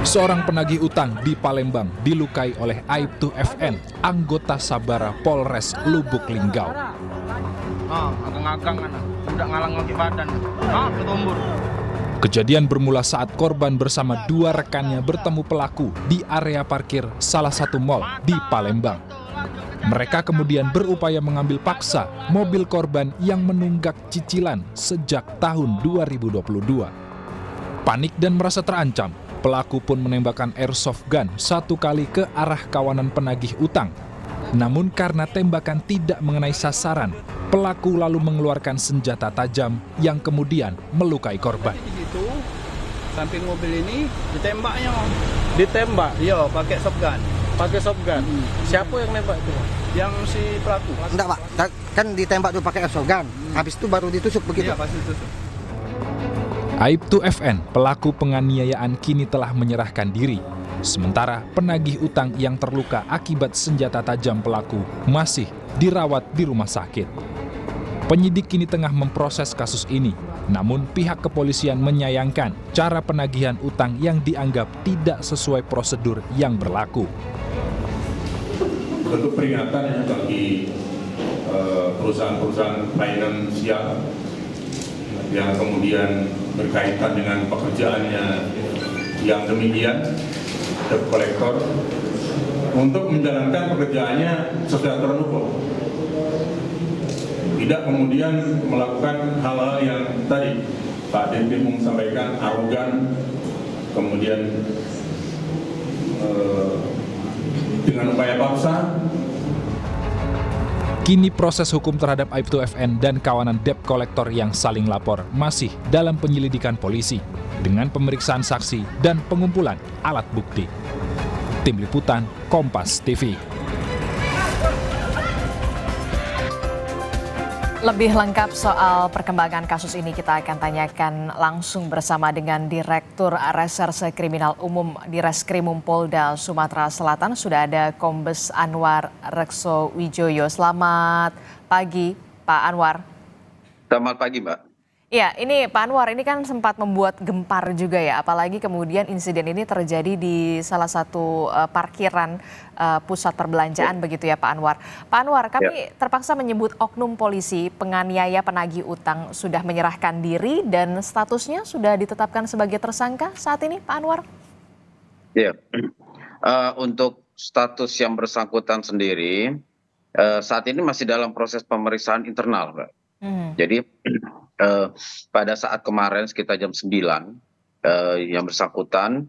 Seorang penagih utang di Palembang dilukai oleh Aibtu FN, anggota Sabara Polres Lubuk Linggau. Agang-agang udah ngalang lagi badan. Ketumbur. Kejadian bermula saat korban bersama dua rekannya bertemu pelaku di area parkir salah satu mal di Palembang. Mereka kemudian berupaya mengambil paksa mobil korban yang menunggak cicilan sejak tahun 2022. Panik dan merasa terancam, pelaku pun menembakkan airsoft gun 1 kali ke arah kawanan penagih utang. Namun karena tembakan tidak mengenai sasaran, pelaku lalu mengeluarkan senjata tajam yang kemudian melukai korban. Di situ, samping mobil ini ditembaknya, Om. Ditembak? Iya, pakai shotgun. Pakai shotgun. Siapa yang nembak itu? Yang si pelaku. Enggak, Pak. Kan ditembak tuh pakai airsoft gun. Habis itu baru ditusuk begitu. Iya, pasti ditusuk. Aibtu FN, pelaku penganiayaan kini telah menyerahkan diri. Sementara penagih utang yang terluka akibat senjata tajam pelaku masih dirawat di rumah sakit. Penyidik kini tengah memproses kasus ini, namun pihak kepolisian menyayangkan cara penagihan utang yang dianggap tidak sesuai prosedur yang berlaku. Bentuk peringatan ya bagi perusahaan-perusahaan finansial yang kemudian berkaitan dengan pekerjaannya yang demikian, debt collector, untuk menjalankan pekerjaannya sesuai aturan hukum. Tidak kemudian melakukan hal-hal yang tadi Pak Dirjen sampaikan, arogan, kemudian dengan upaya paksa. Kini proses hukum terhadap Aibtu FN dan kawanan debt collector yang saling lapor masih dalam penyelidikan polisi dengan pemeriksaan saksi dan pengumpulan alat bukti. Tim Liputan Kompas TV. Lebih lengkap soal perkembangan kasus ini kita akan tanyakan langsung bersama dengan Direktur Reserse Kriminal Umum di Reskrimum Polda Sumatera Selatan. Sudah ada Kombes Anwar Rekso Wijoyo. Selamat pagi, Pak Anwar. Selamat pagi, Mbak. Ya, ini Pak Anwar, ini kan sempat membuat gempar juga ya, apalagi kemudian insiden ini terjadi di salah satu parkiran pusat perbelanjaan begitu ya Pak Anwar. Pak Anwar, kami terpaksa menyebut oknum polisi penganiaya penagih utang sudah menyerahkan diri dan statusnya sudah ditetapkan sebagai tersangka saat ini Pak Anwar? Ya, untuk status yang bersangkutan sendiri saat ini masih dalam proses pemeriksaan internal, Mbak. Jadi pada saat kemarin sekitar jam 9 yang bersangkutan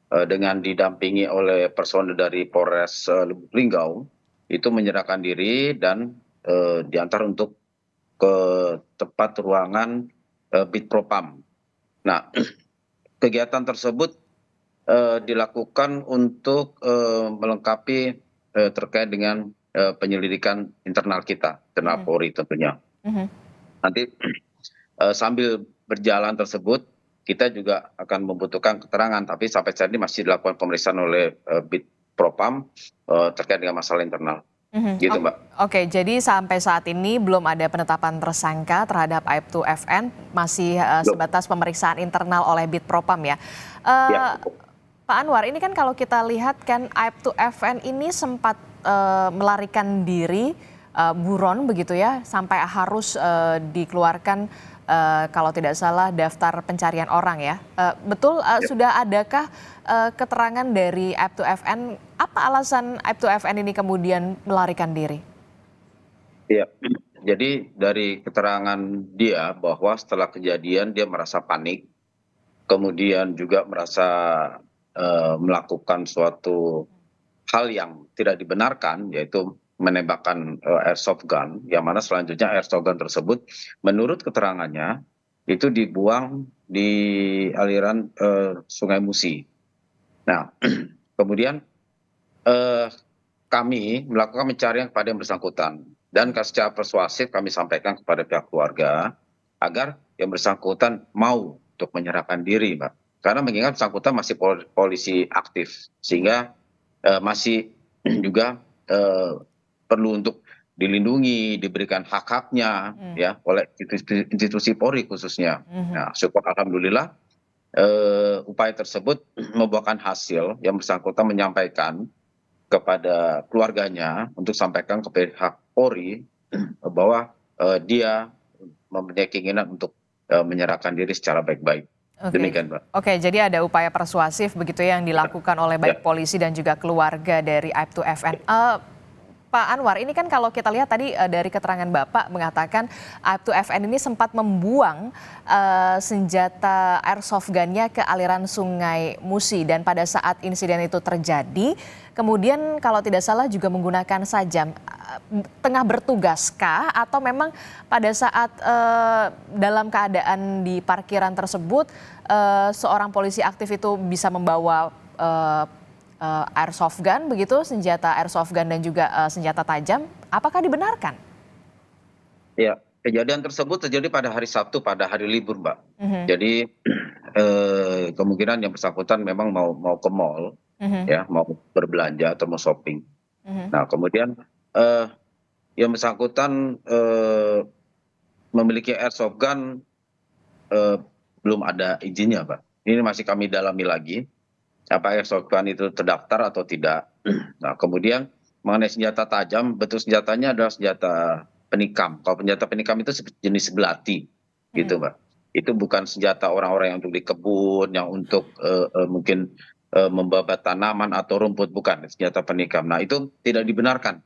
dengan didampingi oleh personel dari Polres Lubuk Linggau itu menyerahkan diri dan diantar untuk ke tempat ruangan Bitpropam. Nah, kegiatan tersebut dilakukan untuk melengkapi terkait dengan penyelidikan internal kita, internal Polri tentunya. Nanti sambil berjalan tersebut kita juga akan membutuhkan keterangan, tapi sampai saat ini masih dilakukan pemeriksaan oleh Bitpropam terkait dengan masalah internal. Gitu, Mbak. Oke, jadi sampai saat ini belum ada penetapan tersangka terhadap Aibtu FN, masih sebatas pemeriksaan internal oleh Bitpropam ya. Pak Anwar, ini kan kalau kita lihat kan Aibtu FN ini sempat melarikan diri, buron begitu ya, sampai harus dikeluarkan kalau tidak salah daftar pencarian orang ya. Betul, sudah adakah keterangan dari Aibtu FN, apa alasan Aibtu FN ini kemudian melarikan diri? Iya, jadi dari keterangan dia bahwa setelah kejadian dia merasa panik, kemudian juga merasa melakukan suatu hal yang tidak dibenarkan, yaitu menembakkan airsoft gun, yang mana selanjutnya airsoft gun tersebut menurut keterangannya itu dibuang di aliran Sungai Musi. Nah, kemudian kami melakukan pencarian kepada yang bersangkutan dan secara persuasif kami sampaikan kepada pihak keluarga agar yang bersangkutan mau untuk menyerahkan diri, Mbak. Karena mengingat bersangkutan masih polisi aktif, sehingga masih juga perlu untuk dilindungi, diberikan hak-haknya ya oleh institusi Polri khususnya. Nah, syukur alhamdulillah upaya tersebut membuahkan hasil, yang bersangkutan menyampaikan kepada keluarganya untuk sampaikan ke pihak Polri bahwa dia mempunyai keinginan untuk menyerahkan diri secara baik-baik. Oke. Demikian, Mbak. Oke, jadi ada upaya persuasif begitu ya yang dilakukan oleh baik polisi dan juga keluarga dari Aibtu FN. Pak Anwar, ini kan kalau kita lihat tadi dari keterangan Bapak mengatakan Aibtu FN ini sempat membuang senjata airsoft gun-nya ke aliran Sungai Musi, dan pada saat insiden itu terjadi, kemudian kalau tidak salah juga menggunakan sajam. Tengah bertugaskah atau memang pada saat dalam keadaan di parkiran tersebut seorang polisi aktif itu bisa membawa airsoft gun begitu, senjata airsoft gun dan juga senjata tajam, apakah dibenarkan? Ya, kejadian tersebut terjadi pada hari Sabtu, pada hari libur, Mbak. Jadi kemungkinan yang bersangkutan memang mau ke mall, ya, mau berbelanja atau mau shopping. Nah, kemudian yang bersangkutan memiliki airsoft gun belum ada izinnya, Pak. Ini masih kami dalami lagi, apa airsoft gun itu terdaftar atau tidak. Nah, kemudian mengenai senjata tajam, betul senjatanya adalah senjata penikam. Kalau senjata penikam itu jenis belati, gitu, Mbak. Itu bukan senjata orang-orang yang untuk di kebun, yang untuk mungkin membabat tanaman atau rumput, bukan senjata penikam. Nah, itu tidak dibenarkan.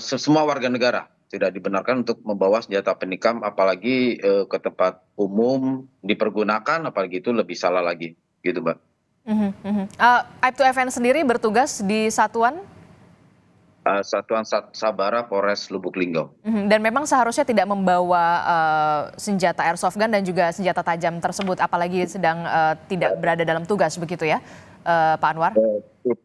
Semua warga negara tidak dibenarkan untuk membawa senjata penikam, apalagi ke tempat umum dipergunakan, apalagi itu lebih salah lagi, gitu, Mbak. Aibtu FN sendiri bertugas di satuan? Satuan Sabara Polres Lubuk Linggau. Dan memang seharusnya tidak membawa senjata airsoft gun dan juga senjata tajam tersebut, apalagi sedang tidak berada dalam tugas begitu ya, Pak Anwar?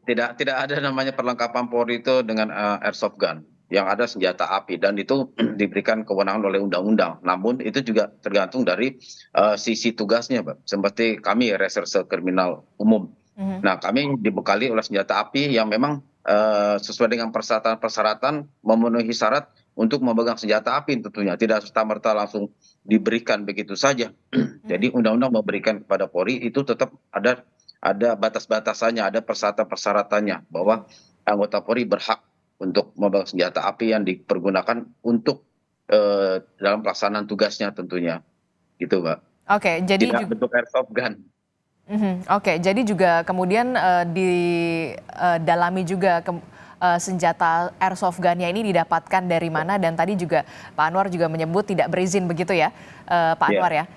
Tidak ada namanya perlengkapan Polri itu dengan airsoft gun. Yang ada senjata api, dan itu diberikan kewenangan oleh undang-undang. Namun itu juga tergantung dari sisi tugasnya, Pak. Seperti kami reserse kriminal umum. Nah, kami dibekali oleh senjata api yang memang sesuai dengan persyaratan memenuhi syarat untuk memegang senjata api tentunya. Tidak serta-merta langsung diberikan begitu saja. Jadi undang-undang memberikan kepada Polri itu tetap ada batas-batasannya, ada persyaratan-persyaratannya bahwa anggota Polri berhak untuk memegang senjata api yang dipergunakan untuk dalam pelaksanaan tugasnya tentunya, gitu, Mbak. Oke, jadi tidak bentuk airsoft gun. Oke, jadi juga kemudian didalami juga senjata airsoft gun-nya ini didapatkan dari mana, dan tadi juga Pak Anwar juga menyebut tidak berizin begitu ya, Pak Anwar ya?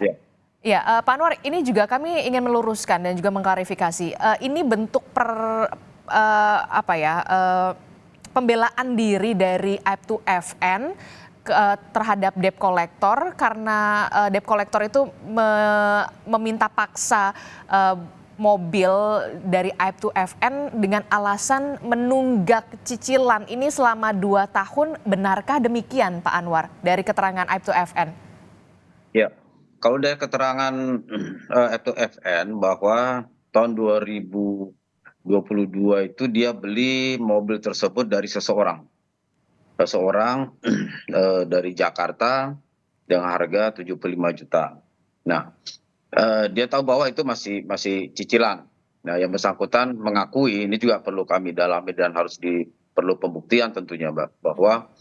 Iya, Pak Anwar, ini juga kami ingin meluruskan dan juga mengklarifikasi. Ini bentuk pembelaan diri dari Aibtu FN terhadap debt collector, karena debt collector itu meminta paksa mobil dari Aibtu FN dengan alasan menunggak cicilan ini selama 2 tahun. Benarkah demikian, Pak Anwar, dari keterangan Aibtu FN? Ya, kalau dari keterangan Aibtu FN bahwa tahun 2022 itu dia beli mobil tersebut dari seseorang dari Jakarta dengan harga 75 juta. Nah, dia tahu bahwa itu masih cicilan. Nah, yang bersangkutan mengakui, ini juga perlu kami dalami dan perlu pembuktian tentunya, Mbak, bahwa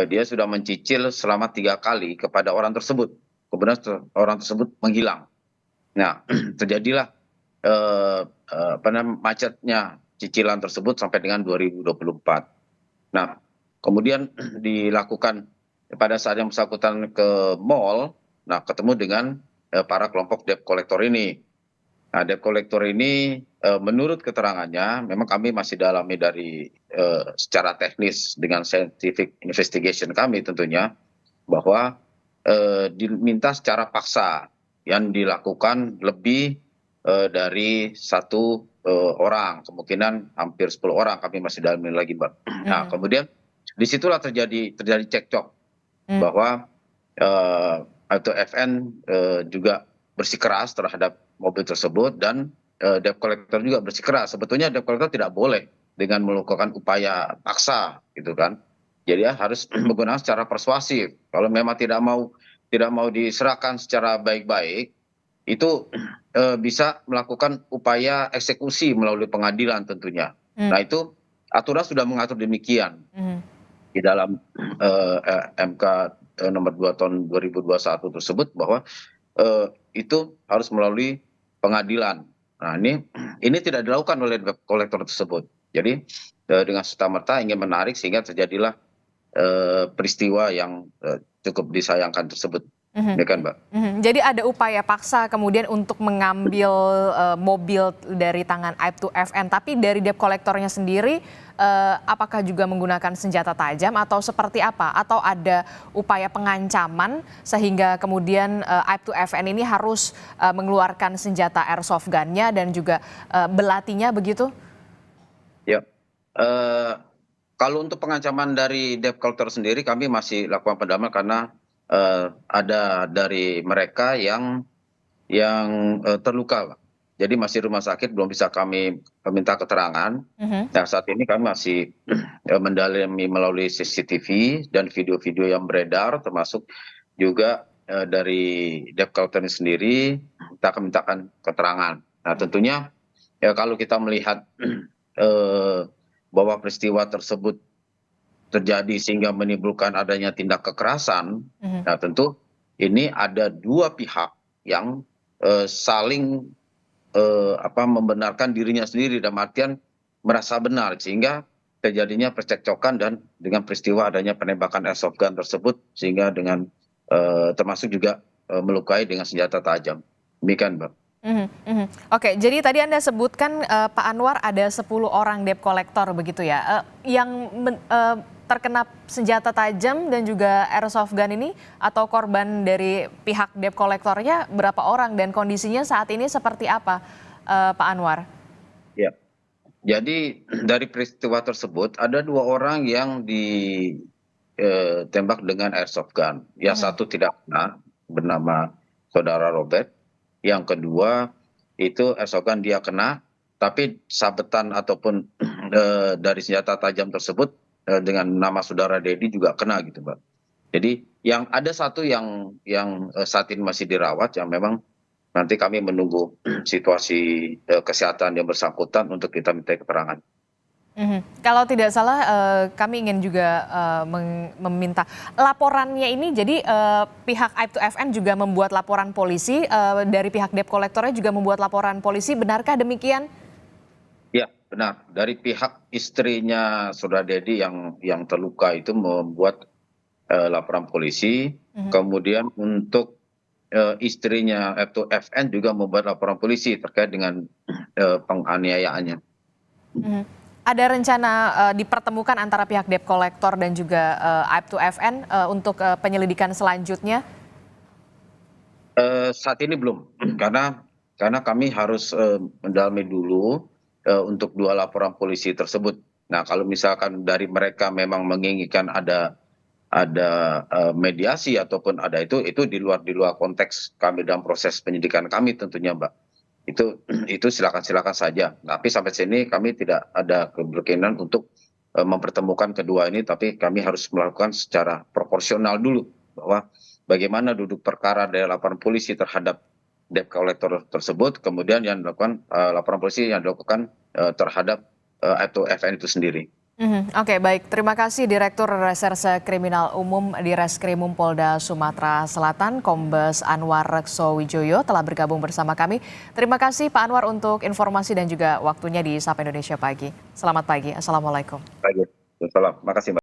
dia sudah mencicil selama 3 kali kepada orang tersebut. Kemudian orang tersebut menghilang. Nah, terjadilah macetnya cicilan tersebut sampai dengan 2024. Nah, kemudian dilakukan pada saat yang bersangkutan ke mall, nah ketemu dengan para kelompok debt collector ini. Nah, debt collector ini menurut keterangannya, memang kami masih dalami dari secara teknis dengan scientific investigation kami tentunya, bahwa diminta secara paksa yang dilakukan lebih dari 1 orang, kemungkinan hampir 10 orang, kami masih dalami lagi, Mbak. Nah, kemudian disitulah terjadi cekcok bahwa Aibtu FN juga bersikeras terhadap mobil tersebut, dan debt collector juga bersikeras. Sebetulnya debt collector tidak boleh dengan melakukan upaya paksa, gitu kan. Jadi harus menggunakan secara persuasif. Kalau memang tidak mau diserahkan secara baik-baik, itu bisa melakukan upaya eksekusi melalui pengadilan tentunya. Nah itu aturan sudah mengatur demikian di dalam MK nomor 2 tahun 2021 tersebut, bahwa itu harus melalui pengadilan. Nah ini tidak dilakukan oleh debt collector tersebut. Jadi dengan serta-merta ingin menarik sehingga terjadilah peristiwa yang cukup disayangkan tersebut. Ya kan, Mbak? Jadi ada upaya paksa kemudian untuk mengambil mobil dari tangan Aibtu FN, tapi dari debt collectornya sendiri apakah juga menggunakan senjata tajam atau seperti apa? Atau ada upaya pengancaman sehingga kemudian Aibtu FN ini harus mengeluarkan senjata airsoft gun-nya dan juga belatinya begitu? Ya, kalau untuk pengancaman dari debt collector sendiri kami masih lakukan pendalaman karena ada dari mereka yang terluka, Pak. Jadi masih rumah sakit, belum bisa kami minta keterangan. Nah saat ini kami masih mendalami melalui CCTV dan video-video yang beredar, termasuk juga dari debt collector sendiri kita akan mintakan keterangan. Nah tentunya ya kalau kita melihat bahwa peristiwa tersebut terjadi sehingga menimbulkan adanya tindak kekerasan, nah tentu ini ada dua pihak yang saling membenarkan dirinya sendiri dalam artian merasa benar sehingga terjadinya percekcokan dan dengan peristiwa adanya penembakan airsoft gun tersebut sehingga dengan termasuk juga melukai dengan senjata tajam. Demikian, Mbak. Oke, jadi tadi Anda sebutkan Pak Anwar ada 10 orang debt collector begitu ya, yang terkena senjata tajam dan juga airsoft gun ini atau korban dari pihak debt collectornya berapa orang dan kondisinya saat ini seperti apa, Pak Anwar? Ya, jadi dari peristiwa tersebut ada 2 orang yang ditembak dengan airsoft gun. Yang satu tidak kena, bernama saudara Robert. Yang kedua itu airsoft gun dia kena, tapi sabetan ataupun dari senjata tajam tersebut dengan nama saudara Dedi juga kena gitu, Mbak. Jadi yang ada satu yang saat ini masih dirawat, yang memang nanti kami menunggu situasi kesehatan yang bersangkutan untuk kita minta keterangan. Kalau tidak salah kami ingin juga meminta laporannya ini, jadi pihak Aibtu FN juga membuat laporan polisi, dari pihak debt collectornya juga membuat laporan polisi, benarkah demikian? Ya, benar. Dari pihak istrinya saudara Dedi yang terluka itu membuat laporan polisi. Kemudian untuk istrinya Aibtu FN juga membuat laporan polisi terkait dengan penganiayaannya. Ada rencana dipertemukan antara pihak debt collector dan juga Aibtu FN untuk penyelidikan selanjutnya? Saat ini belum, karena kami harus mendalami dulu untuk 2 laporan polisi tersebut. Nah kalau misalkan dari mereka memang menginginkan ada mediasi ataupun ada itu di luar konteks kami dalam proses penyidikan kami tentunya, Mbak. Itu silakan saja. Tapi sampai sini kami tidak ada keberkenan untuk mempertemukan kedua ini, tapi kami harus melakukan secara proporsional dulu bahwa bagaimana duduk perkara dari laporan polisi terhadap debt collector tersebut, kemudian yang dilakukan laporan polisi yang dilakukan terhadap Aibtu FN itu sendiri. Oke, baik. Terima kasih Direktur Reserse Kriminal Umum di Reskrimum Polda Sumatera Selatan, Kombes Anwar Rekso Wijoyo telah bergabung bersama kami. Terima kasih Pak Anwar untuk informasi dan juga waktunya di Sapa Indonesia Pagi. Selamat pagi. Assalamualaikum. Baik, Terima kasih, Mbak.